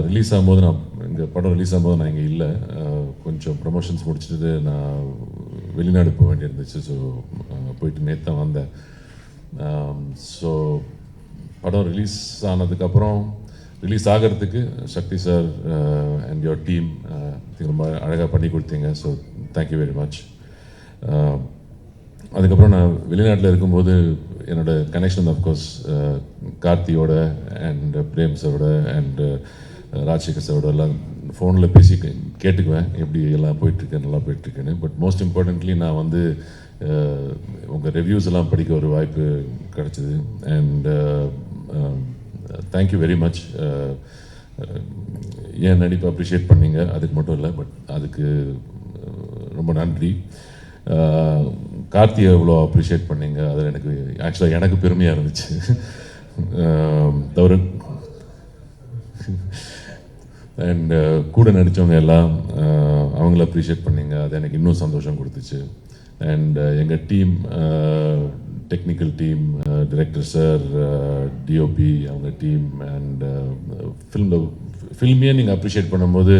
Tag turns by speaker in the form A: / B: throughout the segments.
A: Release ஆகும்போது இந்த படம் ரிலீஸ் ஆகும்போது நான் இங்கே இல்லை, கொஞ்சம் ப்ரமோஷன்ஸ் முடிச்சுட்டு நான் வெளிநாடு போக வேண்டியிருந்துச்சு. ஸோ போயிட்டு நேற்று தான் வந்தேன். ஸோ படம் ரிலீஸ் ஆனதுக்கப்புறம் ரிலீஸ் ஆகிறதுக்கு சக்தி சார் அண்ட் யுவர் டீம் ரொம்ப அழகாக பண்ணி கொடுத்தீங்க. So thank you very much. அதுக்கப்புறம் நான் வெளிநாட்டில் இருக்கும்போது என்னோடய கனெக்ஷன் ஆஃப்கோர்ஸ் கார்த்தியோட அண்ட் பிரேம் சாரோட அண்ட் ராஜசேகர் சாரோட எல்லாம் ஃபோனில் பேசி கேட்டுக்குவேன் எப்படி எல்லாம் போயிட்டுருக்கு, நல்லா போயிட்டுருக்குன்னு. பட் மோஸ்ட் இம்பார்ட்டன்ட்லி நான் வந்து உங்கள் ரிவ்யூஸ் எல்லாம் படிக்க ஒரு வாய்ப்பு கிடச்சிது. And thank you very much. என் நடிப்பை அப்ரிஷியேட் பண்ணீங்க, அதுக்கு மட்டும் இல்லை, பட் அதுக்கு ரொம்ப நன்றி. கார்த்தியை எவ்வளோ அப்ரிஷியேட் பண்ணீங்க, அது எனக்கு ஆக்சுவலாக எனக்கு பெருமையாக இருந்துச்சு. தவிர அண்ட் கூட நடித்தவங்க எல்லாம் அவங்கள அப்ரிஷியேட் பண்ணீங்க, அது எனக்கு இன்னும் சந்தோஷம் கொடுத்துச்சு. அண்ட் எங்கள் team, technical team, director sir, DOP அவங்க டீம் அண்ட் ஃபில்மையே நீங்கள் அப்ரிஷியேட் பண்ணும்போது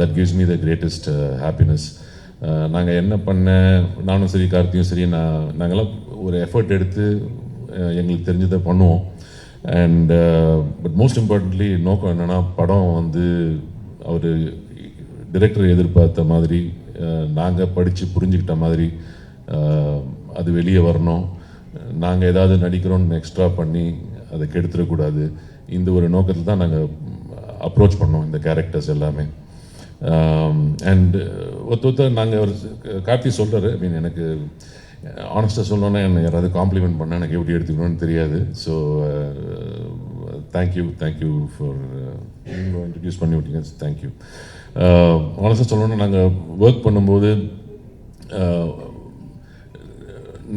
A: that gives me the greatest happiness. நாங்கள் என்ன பண்ண, நானும் சரி கார்த்தியும் சரி, நாங்கள்லாம் ஒரு எஃபர்ட் எடுத்து எங்களுக்கு தெரிஞ்சதை பண்ணுவோம். அண்ட் பட் மோஸ்ட் இம்பார்ட்டன்ட்லி நோக்கம் என்னென்னா, படம் வந்து அவர் டிரெக்டர் எதிர்பார்த்த மாதிரி, நாங்கள் படித்து புரிஞ்சுக்கிட்ட மாதிரி அது வெளியே வரணும். நாங்கள் ஏதாவது நடிக்கிறோன்னு எக்ஸ்ட்ரா பண்ணி அதை கெடுத்துடக்கூடாது. இந்த ஒரு நோக்கத்தில் தான் நாங்கள் அப்ரோச் பண்ணோம் இந்த கேரக்டர்ஸ் எல்லாமே. அண்ட் ஒருத்தர் நாங்கள் ஒரு கார்த்தி சொல்கிறாரு, ஐ மீன் எனக்கு ஆனஸ்ட்டாக சொல்லணுன்னா என்னை யாராவது காம்ப்ளிமெண்ட் பண்ணால் எனக்கு எப்படி எடுத்துக்கணும்னு தெரியாது. ஸோ தேங்க்யூ ஃபார் இன்ட்ரடியூஸ் பண்ணி விட்டீங்க. தேங்க்யூ. ஆனஸ்ட்டாக சொல்லணுன்னா நாங்கள் ஒர்க் பண்ணும்போது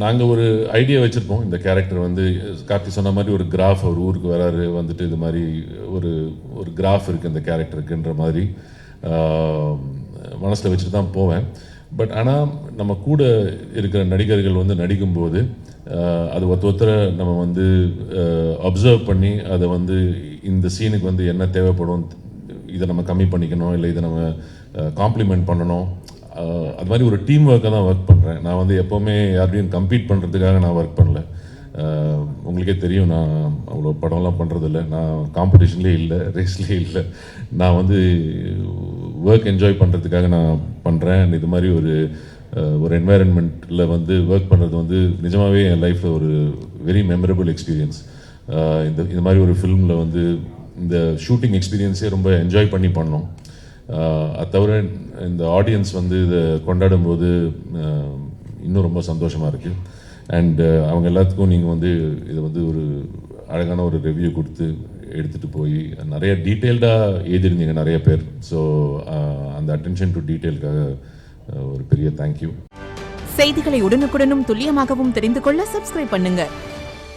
A: நாங்கள் ஒரு ஐடியா வச்சுருப்போம். இந்த கேரக்டர் வந்து கார்த்தி சொன்ன மாதிரி ஒரு கிராஃப், அவர் ஊருக்கு வராரு, வந்துட்டு இது மாதிரி ஒரு கிராஃப் இருக்குது இந்த கேரக்டருக்குன்ற மாதிரி மனசில் வச்சுட்டு தான் போவேன். பட் ஆனால் நம்ம கூட இருக்கிற நடிகர்கள் வந்து நடிக்கும்போது அது ஒருத்தரை நம்ம வந்து அப்சர்வ் பண்ணி அதை வந்து இந்த சீனுக்கு வந்து என்ன தேவைப்படும், இதை நம்ம கம்மி பண்ணிக்கணும், இல்லை இதை நம்ம காம்ப்ளிமெண்ட் பண்ணணும், அது மாதிரி ஒரு டீம் ஒர்க்காக தான் ஒர்க் பண்ணுறேன். நான் வந்து எப்போவுமே யார்டையும் கம்பீட் பண்ணுறதுக்காக நான் ஒர்க் பண்ணல. உங்களுக்கே தெரியும், நான் அவ்வளோ படம்லாம் பண்ணுறதில்ல, நான் காம்படிஷன்லேயே இல்லை, ரேஸ்லேயே இல்லை. நான் வந்து ஒர்க் என்ஜாய் பண்ணுறதுக்காக நான் பண்ணுறேன். இது மாதிரி ஒரு என்வாயரன்மெண்ட்டில் வந்து ஒர்க் பண்ணுறது வந்து நிஜமாகவே என் லைஃப்பில் ஒரு வெரி மெமரபிள் எக்ஸ்பீரியன்ஸ். இந்த மாதிரி ஒரு ஃபிலிமில் வந்து இந்த ஷூட்டிங் எக்ஸ்பீரியன்ஸே ரொம்ப என்ஜாய் பண்ணி பண்ணோம். அது தவிர இந்த ஆடியன்ஸ் வந்து இதை கொண்டாடும் போது இன்னும் ரொம்ப சந்தோஷமாக இருக்குது. அண்டு அவங்க எல்லாத்துக்கும் நீங்கள் வந்து இதை வந்து ஒரு அழகான ஒரு ரிவ்யூ கொடுத்து எடுத்துகிட்டு போய் நிறைய டீட்டெயில்டாக எழுதியிருந்தீங்க நிறைய பேர். ஸோ அந்த அட்டென்ஷன் டு டீட்டெயிலுக்காக ஒரு பெரிய தேங்க்யூ.
B: செய்திகளை உடனுக்குடனும் துல்லியமாகவும் தெரிந்து கொள்ள சப்ஸ்கிரைப் பண்ணுங்கள்.